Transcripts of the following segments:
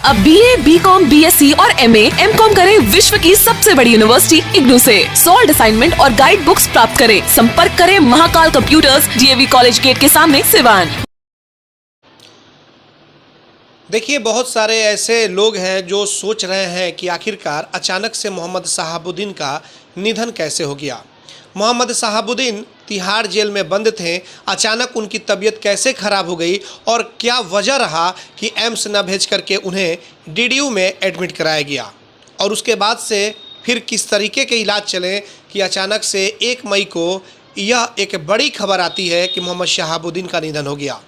अब BA, BCom, BSc और MA, MCom करें विश्व की सबसे बड़ी यूनिवर्सिटी इग्नू से। सॉल्ड असाइनमेंट और गाइड बुक्स प्राप्त करें। संपर्क करें Mahakal computers, DAV college gate के सामने, सिवान। देखिए, बहुत सारे ऐसे लोग हैं जो सोच रहे हैं कि आखिरकार अचानक से मोहम्मद शहाबुद्दीन का निधन कैसे हो गया। मोहम्मद शहाबुद्दीन तिहाड़ जेल में बंद थे, अचानक उनकी तबीयत कैसे ख़राब हो गई और क्या वजह रहा कि एम्स न भेज करके उन्हें DDU में एडमिट कराया गया, और उसके बाद से फिर किस तरीके के इलाज चले कि अचानक से 1 मई को यह एक बड़ी खबर आती है कि मोहम्मद शहाबुद्दीन का निधन हो गया।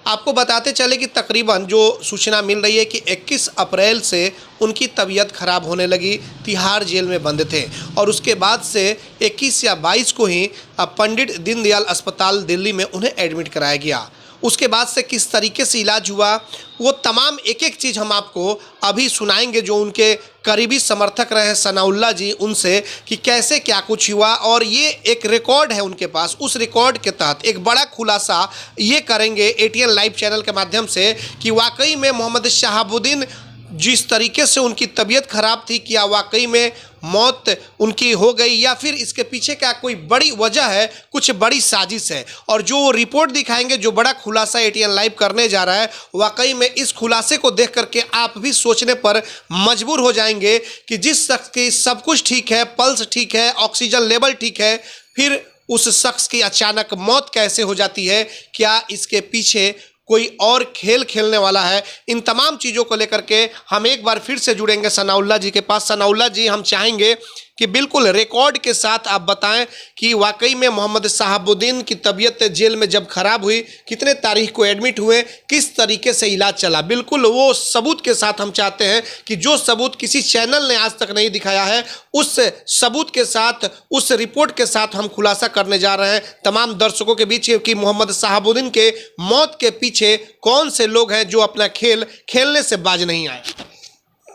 आपको बताते चले कि तकरीबन जो सूचना मिल रही है कि 21 अप्रैल से उनकी तबीयत ख़राब होने लगी, तिहाड़ जेल में बंद थे, और उसके बाद से 21 या 22 को ही पंडित दीनदयाल अस्पताल दिल्ली में उन्हें एडमिट कराया गया। उसके बाद से किस तरीके से इलाज हुआ, वो तमाम एक एक चीज़ हम आपको अभी सुनाएंगे, जो उनके करीबी समर्थक रहे सनाउल्लाह जी उनसे, कि कैसे क्या कुछ हुआ। और ये एक रिकॉर्ड है उनके पास, उस रिकॉर्ड के तहत एक बड़ा खुलासा ये करेंगे ATN लाइव चैनल के माध्यम से कि वाकई में मोहम्मद शहाबुद्दीन जिस तरीके से उनकी तबीयत ख़राब थी, क्या वाकई में मौत उनकी हो गई या फिर इसके पीछे क्या कोई बड़ी वजह है, कुछ बड़ी साजिश है। और जो रिपोर्ट दिखाएंगे, जो बड़ा खुलासा ATN लाइव करने जा रहा है, वाकई में इस खुलासे को देख करके आप भी सोचने पर मजबूर हो जाएंगे कि जिस शख्स की सब कुछ ठीक है, पल्स ठीक है, ऑक्सीजन लेवल ठीक है, फिर उस शख्स की अचानक मौत कैसे हो जाती है। क्या इसके पीछे कोई और खेल खेलने वाला है। इन तमाम चीज़ों को लेकर के हम एक बार फिर से जुड़ेंगे सनाउल्लाह जी के पास। सनाउल्लाह जी, हम चाहेंगे कि बिल्कुल रिकॉर्ड के साथ आप बताएं कि वाकई में मोहम्मद शहाबुद्दीन की तबीयत जेल में जब ख़राब हुई, कितने तारीख को एडमिट हुए, किस तरीके से इलाज चला, बिल्कुल वो सबूत के साथ हम चाहते हैं कि जो सबूत किसी चैनल ने आज तक नहीं दिखाया है, उस सबूत के साथ, उस रिपोर्ट के साथ हम खुलासा करने जा रहे हैं तमाम दर्शकों के बीच कि मोहम्मद शहाबुद्दीन के मौत के पीछे कौन से लोग हैं जो अपना खेल खेलने से बाज नहीं आए।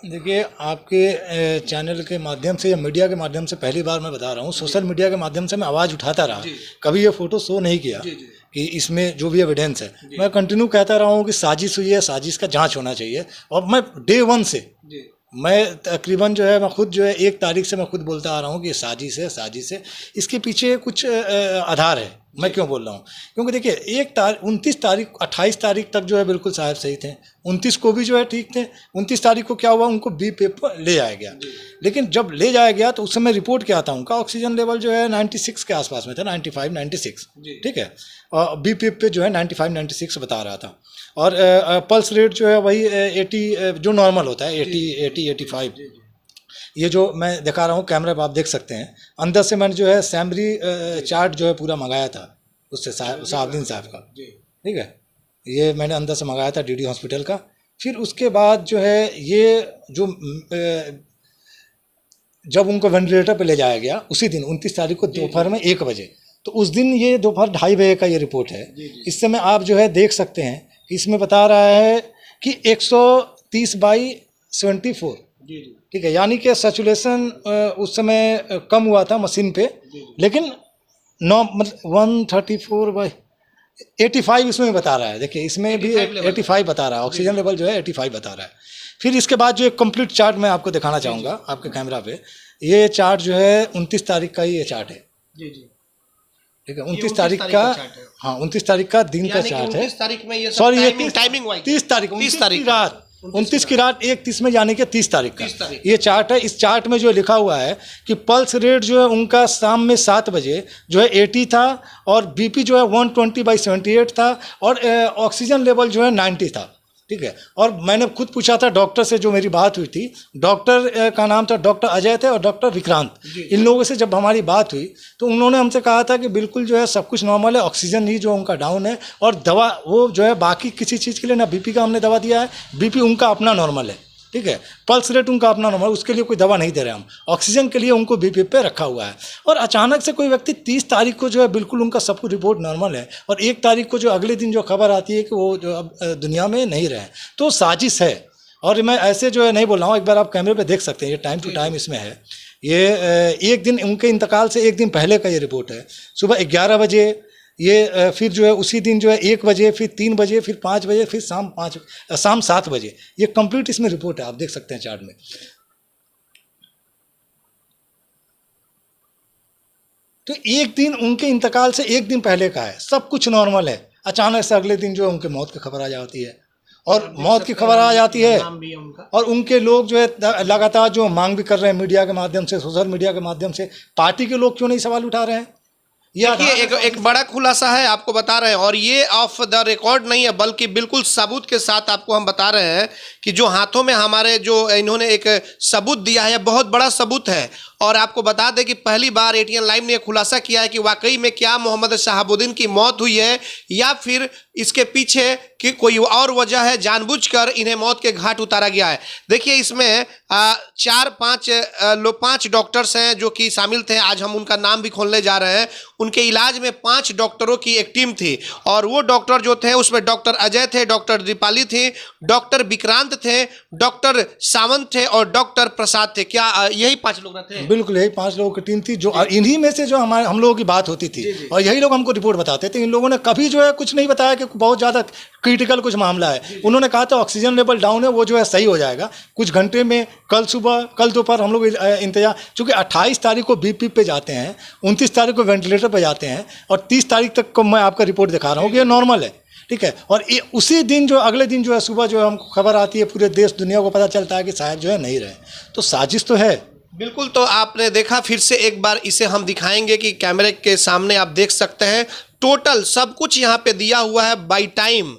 देखिए, आपके चैनल के माध्यम से या मीडिया के माध्यम से पहली बार मैं बता रहा हूँ, सोशल मीडिया के माध्यम से मैं आवाज़ उठाता रहा, कभी ये फ़ोटो शो नहीं किया कि इसमें जो भी एविडेंस है, मैं कंटिन्यू कहता रहा हूँ कि साजिश हुई है, साजिश का जांच होना चाहिए। और मैं डे 1 से मैं तकरीबन जो है, मैं खुद जो है 1 तारीख से मैं खुद बोलता आ रहा हूँ कि ये साजिश है, साजिश है। इसके पीछे कुछ आधार है। मैं क्यों बोल रहा हूँ, क्योंकि देखिए 29 तारीख 28 तारीख तक जो है बिल्कुल साहब सही थे, 29 को भी जो है ठीक थे। 29 तारीख को क्या हुआ, उनको BP पर ले जाया गया, लेकिन जब ले जाया गया तो उस समय रिपोर्ट क्या था, उनका ऑक्सीजन लेवल जो है 96 के आसपास में था, 95-96, ठीक है। और BP पे जो है 95-96 बता रहा था, और पल्स रेट जो है वही 80 जो नॉर्मल होता है, 80-85। ये जो मैं दिखा रहा हूँ कैमरे पर आप देख सकते हैं। अंदर से मैंने जो है सैमरी चार्ट जो है पूरा मंगाया था उससे, शहाबुद्दीन साहब का, ठीक है। ये मैंने अंदर से मंगाया था DD हॉस्पिटल का। फिर उसके बाद जो है ये जो जब उनको वेंटिलेटर पे ले जाया गया, उसी दिन 29 तारीख को दोपहर में 1 बजे, तो उस दिन ये दोपहर 2:30 बजे का ये रिपोर्ट है। इस समय आप जो है देख सकते हैं कि इसमें बता रहा है कि 130/74, ठीक है, यानी कि सैचुरेशन उस समय कम हुआ था मशीन पे, लेकिन 134/85 इसमें बता रहा है। देखिए इसमें भी 85 बता रहा है, ऑक्सीजन लेवल जो है 85 बता रहा है। फिर इसके बाद जो एक कंप्लीट चार्ट मैं आपको दिखाना चाहूँगा आपके कैमरा पे। ये चार्ट जो है 29 तारीख का ही ये चार्ट है, ठीक है, 29 तारीख का, हाँ 29 तारीख का दिन का चार्ट है। सॉरी, ये 30 तारीख रात, 29 की रात 1:30 में, यानी कि 30 तारीख का ये चार्ट है। इस चार्ट में जो लिखा हुआ है कि पल्स रेट जो है उनका शाम में 7 बजे जो है 80 था, और BP जो है 120/78 था, और ऑक्सीजन लेवल जो है 90 था, ठीक है। और मैंने खुद पूछा था डॉक्टर से, जो मेरी बात हुई थी, डॉक्टर का नाम था डॉक्टर अजय थे और डॉक्टर विक्रांत। इन लोगों से जब हमारी बात हुई तो उन्होंने हमसे कहा था कि बिल्कुल जो है सब कुछ नॉर्मल है, ऑक्सीजन ही जो उनका डाउन है, और दवा वो जो है बाकी किसी चीज़ के लिए ना BP का हमने दवा दिया है, BP उनका अपना नॉर्मल है, ठीक है। पल्स रेट उनका अपना नॉर्मल, उसके लिए कोई दवा नहीं दे रहे हम, ऑक्सीजन के लिए उनको BP पे रखा हुआ है। और अचानक से कोई व्यक्ति 30 तारीख को जो है बिल्कुल उनका सब कुछ रिपोर्ट नॉर्मल है, और 1 तारीख को जो अगले दिन जो खबर आती है कि वो जो अब दुनिया में नहीं रहे, तो साजिश है। और मैं ऐसे जो है नहीं बोल रहा हूँ, एक बार आप कैमरे पे देख सकते हैं, ये टाइम टू टाइम इसमें है। ये 1 दिन उनके इंतकाल से 1 दिन पहले का ये रिपोर्ट है। सुबह 11 बजे ये फिर जो है उसी दिन जो है 1 बजे, फिर 3 बजे, फिर 5 बजे, फिर शाम 7 बजे, ये कंप्लीट इसमें रिपोर्ट है, आप देख सकते हैं चार्ट में। तो एक दिन उनके इंतकाल से 1 दिन पहले का है, सब कुछ नॉर्मल है, अचानक से अगले दिन जो है उनके मौत की खबर आ जाती है, और मौत की खबर आ जाती है, और उनके लोग जो है लगातार जो मांग भी कर रहे हैं मीडिया के माध्यम से, सोशल मीडिया के माध्यम से, पार्टी के लोग क्यों नहीं सवाल उठा रहे हैं? देखिए एक बड़ा खुलासा है, आपको बता रहे हैं, और ये ऑफ द रिकॉर्ड नहीं है बल्कि बिल्कुल सबूत के साथ आपको हम बता रहे हैं कि जो हाथों में हमारे जो इन्होंने एक सबूत दिया है, बहुत बड़ा सबूत है। और आपको बता दें कि पहली बार एटीएन लाइव ने खुलासा किया है कि वाकई में क्या मोहम्मद शहाबुद्दीन की मौत हुई है या फिर इसके पीछे कि कोई और वजह है, जानबूझकर इन्हें मौत के घाट उतारा गया है। देखिए इसमें 5 डॉक्टर्स हैं जो कि शामिल थे, आज हम उनका नाम भी खोलने जा रहे हैं। उनके इलाज में 5 डॉक्टरों की एक टीम थी, और वो डॉक्टर जो थे उसमें डॉक्टर अजय थे, डॉक्टर दीपाली थी, डॉक्टर विक्रांत थे, डॉक्टर सावंत थे और डॉक्टर प्रसाद थे। क्या यही 5 लोग थे? बिल्कुल यही 5 लोगों की टीम थी, जो इन्हीं में से जो हम लोगों की बात होती थी, और यही लोग हमको रिपोर्ट बताते थे। इन लोगों ने कभी जो है कुछ नहीं बताया कि बहुत ज़्यादा क्रिटिकल कुछ मामला है। उन्होंने कहा था ऑक्सीजन लेवल डाउन है, वो जो है सही हो जाएगा कुछ घंटे में, कल सुबह कल दोपहर हम लोग इंतजार, चूँकि 28 तारीख को BP पे जाते हैं, 29 तारीख को वेंटिलेटर पे जाते हैं, और 30 तारीख तक को मैं आपका रिपोर्ट दिखा रहा हूँ कि ये नॉर्मल है, ठीक है। और उसी दिन जो अगले दिन जो है सुबह जो है हमको खबर आती है, पूरे देश दुनिया को पता चलता है कि शायद जो है नहीं रहे। तो साजिश तो है बिल्कुल। तो आपने देखा, फिर से एक बार इसे हम दिखाएंगे कि कैमरे के सामने आप देख सकते हैं टोटल सब कुछ यहाँ पे दिया हुआ है बाई टाइम,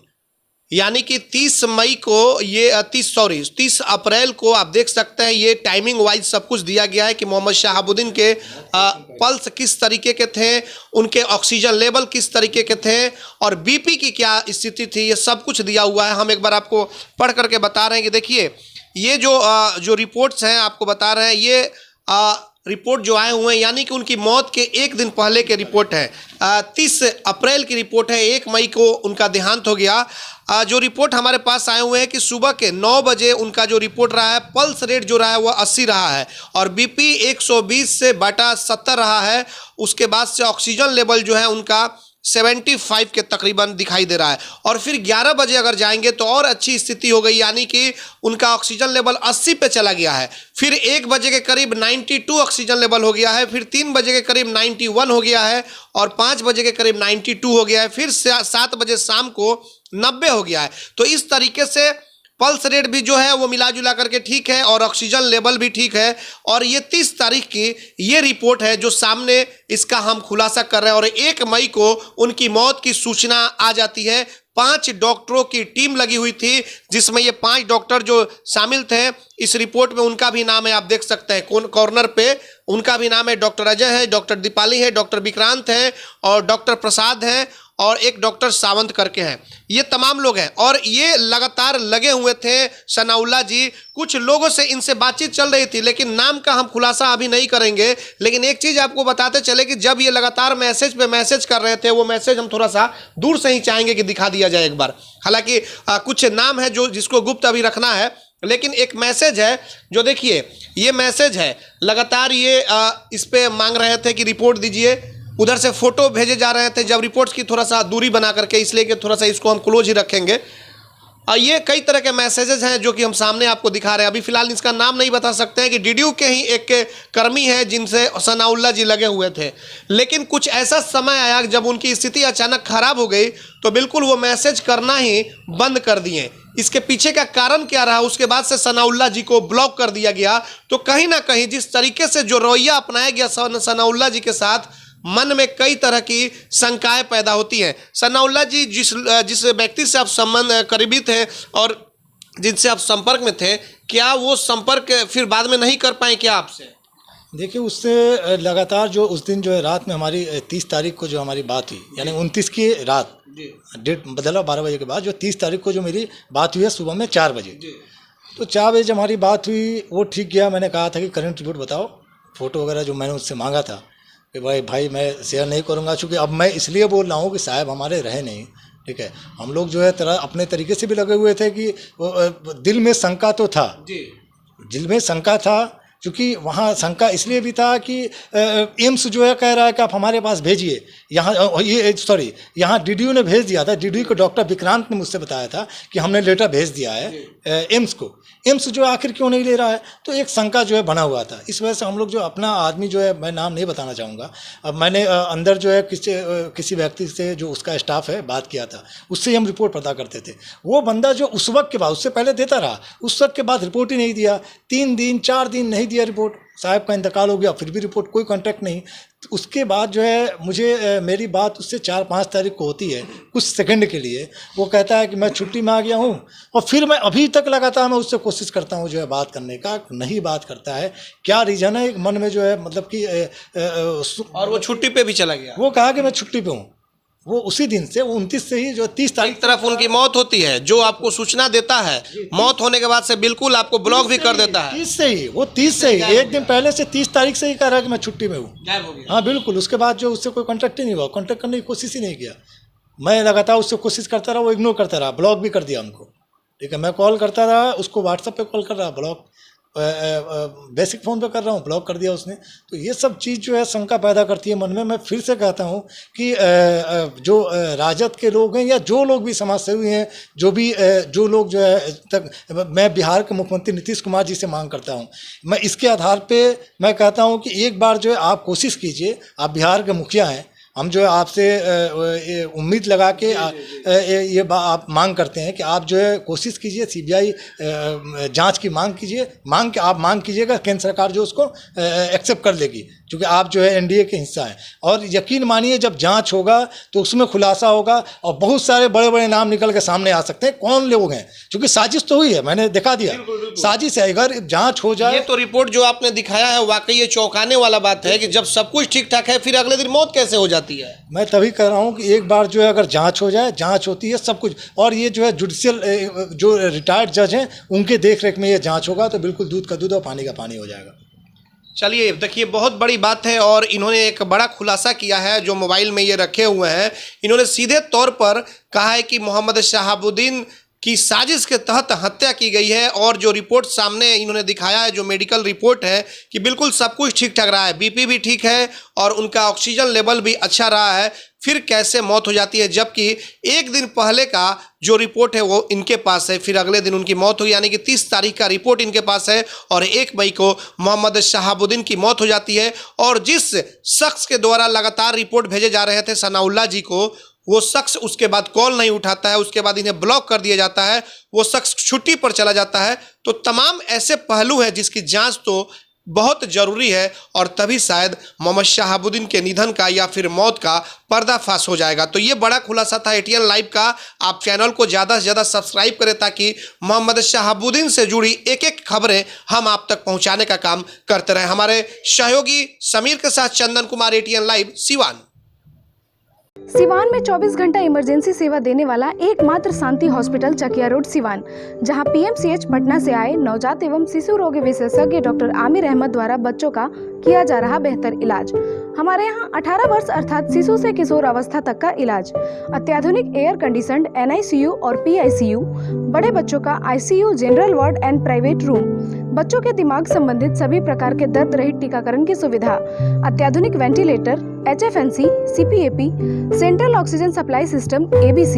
यानी कि 30 मई को ये 30 अप्रैल को आप देख सकते हैं, ये टाइमिंग वाइज सब कुछ दिया गया है कि मोहम्मद शहाबुद्दीन के पल्स किस तरीके के थे, उनके ऑक्सीजन लेवल किस तरीके के थे और BP की क्या स्थिति थी, ये सब कुछ दिया हुआ है। हम एक बार आपको पढ़ करके बता रहे हैं कि देखिए ये जो रिपोर्ट्स हैं आपको बता रहे हैं, ये रिपोर्ट जो आए हुए हैं, यानी कि उनकी मौत के 1 दिन पहले के रिपोर्ट है। 30 अप्रैल की रिपोर्ट है, 1 मई को उनका देहांत हो गया। जो रिपोर्ट हमारे पास आए हुए हैं कि सुबह के 9 बजे उनका जो रिपोर्ट रहा है, पल्स रेट जो रहा है वह 80 रहा है और BP 120 से बटा 70 रहा है। उसके बाद से ऑक्सीजन लेवल जो है उनका 75 के तकरीबन दिखाई दे रहा है। और फिर 11 बजे अगर जाएंगे तो और अच्छी स्थिति हो गई, यानी कि उनका ऑक्सीजन लेवल 80 पे चला गया है। फिर 1 बजे के करीब 92 ऑक्सीजन लेवल हो गया है, फिर 3 बजे के करीब 91 हो गया है और 5 बजे के करीब 92 हो गया है, फिर 7 बजे शाम को 90 हो गया है। तो इस तरीके से पल्स रेट भी जो है वो मिला जुला करके ठीक है और ऑक्सीजन लेवल भी ठीक है। और ये 30 तारीख की ये रिपोर्ट है जो सामने इसका हम खुलासा कर रहे हैं। और 1 मई को उनकी मौत की सूचना आ जाती है। 5 डॉक्टरों की टीम लगी हुई थी, जिसमें ये 5 डॉक्टर जो शामिल थे इस रिपोर्ट में, उनका भी नाम है, आप देख सकते हैं कॉर्नर पे उनका भी नाम है। डॉक्टर अजय है, डॉक्टर दीपाली है, डॉक्टर विक्रांत है और डॉक्टर प्रसाद है और एक डॉक्टर सावंत करके हैं। ये तमाम लोग हैं और ये लगातार लगे हुए थे। सनाउल्लाह जी, कुछ लोगों से इनसे बातचीत चल रही थी, लेकिन नाम का हम खुलासा अभी नहीं करेंगे। लेकिन एक चीज़ आपको बताते चले कि जब ये लगातार मैसेज पे मैसेज कर रहे थे, वो मैसेज हम थोड़ा सा दूर से ही चाहेंगे कि दिखा दिया जाए एक बार। हालांकि कुछ नाम है जो जिसको गुप्त अभी रखना है, लेकिन एक मैसेज है जो देखिए ये मैसेज है, लगातार ये इस पे मांग रहे थे कि रिपोर्ट दीजिए। उधर से फोटो भेजे जा रहे थे जब रिपोर्ट्स की थोड़ा सा दूरी बना करके, इसलिए कि थोड़ा सा इसको हम क्लोज ही रखेंगे। ये कई तरह के मैसेजेस हैं जो कि हम सामने आपको दिखा रहे हैं। अभी फिलहाल इसका नाम नहीं बता सकते हैं कि DDU के ही एक कर्मी है जिनसे सनाउल्लाह जी लगे हुए थे। लेकिन कुछ ऐसा समय आया जब उनकी स्थिति अचानक खराब हो गई तो बिल्कुल वो मैसेज करना ही बंद कर दिए। इसके पीछे का कारण क्या रहा, उसके बाद से सनाउल्लाह जी को ब्लॉक कर दिया गया। तो कहीं ना कहीं जिस तरीके से जो रवैया अपनाया गया सनाउल्लाह जी के साथ, मन में कई तरह की शंकाएं पैदा होती हैं। सनाउल्लाह जी जिस व्यक्ति से आप संबंध करीबी थे और जिनसे आप संपर्क में थे, क्या वो संपर्क फिर बाद में नहीं कर पाए क्या आपसे? देखिए, उससे लगातार जो उस दिन जो है रात में हमारी 30 तारीख को जो हमारी बात हुई, यानी 29 की रात, डेट बदला 12 बजे के बाद, जो 30 तारीख को जो मेरी बात हुई है सुबह में 4 बजे। तो 4 बजे जब हमारी बात हुई वो ठीक गया। मैंने कहा था कि करंट रिपोर्ट बताओ, फोटो वगैरह जो मैंने उससे मांगा था कि भाई मैं शेयर नहीं करूँगा, चूँकि अब मैं इसलिए बोल रहा हूँ कि साहब हमारे रहे नहीं, ठीक है। हम लोग जो है अपने तरीके से भी लगे हुए थे कि दिल में शंका तो था, दिल में शंका था, क्योंकि वहाँ शंका इसलिए भी था कि एम्स जो है कह रहा है कि आप हमारे पास भेजिए, यहाँ ये सॉरी यहाँ डीडीयू ने भेज दिया था। डीडीयू को डॉक्टर विक्रांत ने मुझसे बताया था कि हमने लेटर भेज दिया है एम्स को। एम्स जो आखिर क्यों नहीं ले रहा है, तो एक शंका जो है बना हुआ था। इस वजह से हम लोग जो अपना आदमी जो है, मैं नाम नहीं बताना चाहूँगा, अब मैंने अंदर जो है किसी व्यक्ति से जो उसका स्टाफ है बात किया था, उससे हम रिपोर्ट पता करते थे। वो बंदा जो उस वक्त के बाद, उससे पहले देता रहा, उस वक्त के बाद रिपोर्ट ही नहीं दिया, 3 दिन 4 दिन नहीं दिया रिपोर्ट। साहब का इंतकाल हो गया, फिर भी रिपोर्ट, कोई कॉन्टैक्ट नहीं। तो उसके बाद जो है मुझे मेरी बात उससे 4-5 तारीख को होती है, कुछ सेकंड के लिए। वो कहता है कि मैं छुट्टी में आ गया हूँ, और फिर मैं अभी तक लगातार मैं उससे कोशिश करता हूँ जो है बात करने का, नहीं बात करता है। क्या रीज़न है मन में जो है, मतलब कि और वो छुट्टी पे भी चला गया। वो कहा कि मैं छुट्टी पे हूँ। वो उसी दिन से, 29 से ही जो 30 तारीख एक तरफ उनकी मौत होती है, जो आपको सूचना देता है, मौत होने के बाद से बिल्कुल आपको ब्लॉक भी कर देता है। 30 से ही, वो 30 से ही, एक दिन पहले से 30 तारीख से ही कह रहा है कि मैं छुट्टी में हूँ। हाँ बिल्कुल। उसके बाद जो उससे कोई कॉन्टैक्ट ही नहीं हुआ, कॉन्टैक्ट करने की कोशिश ही नहीं किया। मैं लगातार उससे कोशिश करता रहा, वो इग्नोर करता रहा, ब्लॉक भी कर दिया हमको। ठीक है, मैं कॉल करता रहा उसको, व्हाट्सएप पे कॉल कर रहा, ब्लॉक, बेसिक फ़ोन पे कर रहा हूँ, ब्लॉक कर दिया उसने। तो ये सब चीज़ जो है शंका पैदा करती है मन में। मैं फिर से कहता हूँ कि जो राजद के लोग हैं, या जो लोग भी समाज सेवी हैं, जो लोग जो है तक, मैं बिहार के मुख्यमंत्री नीतीश कुमार जी से मांग करता हूँ, मैं इसके आधार पे मैं कहता हूँ कि एक बार जो है आप कोशिश कीजिए, आप बिहार के मुखिया हैं, हम जो है आपसे उम्मीद लगा के आप मांग करते हैं कि आप जो है कोशिश कीजिए, सीबीआई जांच की मांग कीजिए, मांग कीजिएगा, केंद्र सरकार जो उसको एक्सेप्ट कर लेगी, क्योंकि आप जो है एनडीए के हिस्सा हैं। और यकीन मानिए जब जांच होगा तो उसमें खुलासा होगा, और बहुत सारे बड़े बड़े नाम निकल के सामने आ सकते हैं कौन लोग हैं, क्योंकि साजिश तो हुई है, मैंने दिखा दिया साजिश है। अगर जाँच हो जाए, ये तो रिपोर्ट जो आपने दिखाया है वाकई ये चौंकाने वाला बात है कि जब सब कुछ ठीक ठाक है, फिर अगले दिन मौत कैसे हो जाती है। मैं तभी कह रहा हूँ कि एक बार जो है अगर जांच हो जाए, जांच होती है सब कुछ, और ये जो है जुडिशियल जो रिटायर्ड जज हैं उनके देख रेख में ये जांच होगा, तो बिल्कुल दूध का दूध और पानी का पानी हो जाएगा। चलिए देखिए, बहुत बड़ी बात है, और इन्होंने एक बड़ा खुलासा किया है जो मोबाइल में ये रखे हुए हैं। इन्होंने सीधे तौर पर कहा है कि मोहम्मद शहाबुद्दीन की साजिश के तहत हत्या की गई है, और जो रिपोर्ट सामने इन्होंने दिखाया है, जो मेडिकल रिपोर्ट है, कि बिल्कुल सब कुछ ठीक ठाक रहा है, बीपी भी ठीक है और उनका ऑक्सीजन लेवल भी अच्छा रहा है। फिर कैसे मौत हो जाती है, जबकि एक दिन पहले का जो रिपोर्ट है वो इनके पास है, फिर अगले दिन उनकी मौत हुई, यानी कि 30 तारीख का रिपोर्ट इनके पास है, और 1 मई को मोहम्मद शहाबुद्दीन की मौत हो जाती है। और जिस शख्स के द्वारा लगातार रिपोर्ट भेजे जा रहे थे सनाउल्लाह जी को, वो शख्स उसके बाद कॉल नहीं उठाता है, उसके बाद इन्हें ब्लॉक कर दिया जाता है, वो शख्स छुट्टी पर चला जाता है। तो तमाम ऐसे पहलू हैं जिसकी जांच तो बहुत ज़रूरी है, और तभी शायद मोहम्मद शहाबुद्दीन के निधन का या फिर मौत का पर्दाफाश हो जाएगा। तो ये बड़ा खुलासा था एटीएन लाइव का। आप चैनल को ज़्यादा से ज़्यादा सब्सक्राइब करें, ताकि मोहम्मद शहाबुद्दीन से जुड़ी एक एक खबरें हम आप तक पहुंचाने का काम करते रहें। हमारे सहयोगी समीर के साथ चंदन कुमार, एटीएन लाइव, सिवान। सिवान में 24 घंटा इमरजेंसी सेवा देने वाला एकमात्र शांति हॉस्पिटल चकिया रोड सिवान, जहां पीएमसीएच पटना से आए नवजात एवं शिशु रोग विशेषज्ञ डॉक्टर आमिर अहमद द्वारा बच्चों का किया जा रहा बेहतर इलाज। हमारे यहाँ 18 वर्ष अर्थात शिशु से किशोर अवस्था तक का इलाज, अत्याधुनिक एयर कंडीशनड NICU और PICU, बड़े बच्चों का ICU, general ward and private room, बच्चों के दिमाग संबंधित सभी प्रकार के दर्द रहित टीकाकरण की सुविधा, अत्याधुनिक ventilator, HFNC, CPAP, central oxygen supply system ABC,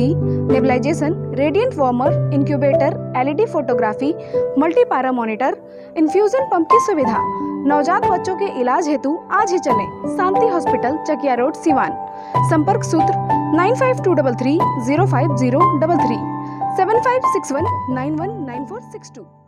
nebulisation, radiant warmer, incubator, LED photography, multi para monitor, infusion pump की सुविधा। नवजात बच्चों के इलाज हेतु आज ही चलें शांति हॉस्पिटल चकिया रोड सिवान। संपर्क सूत्र 9523305033 7561919462।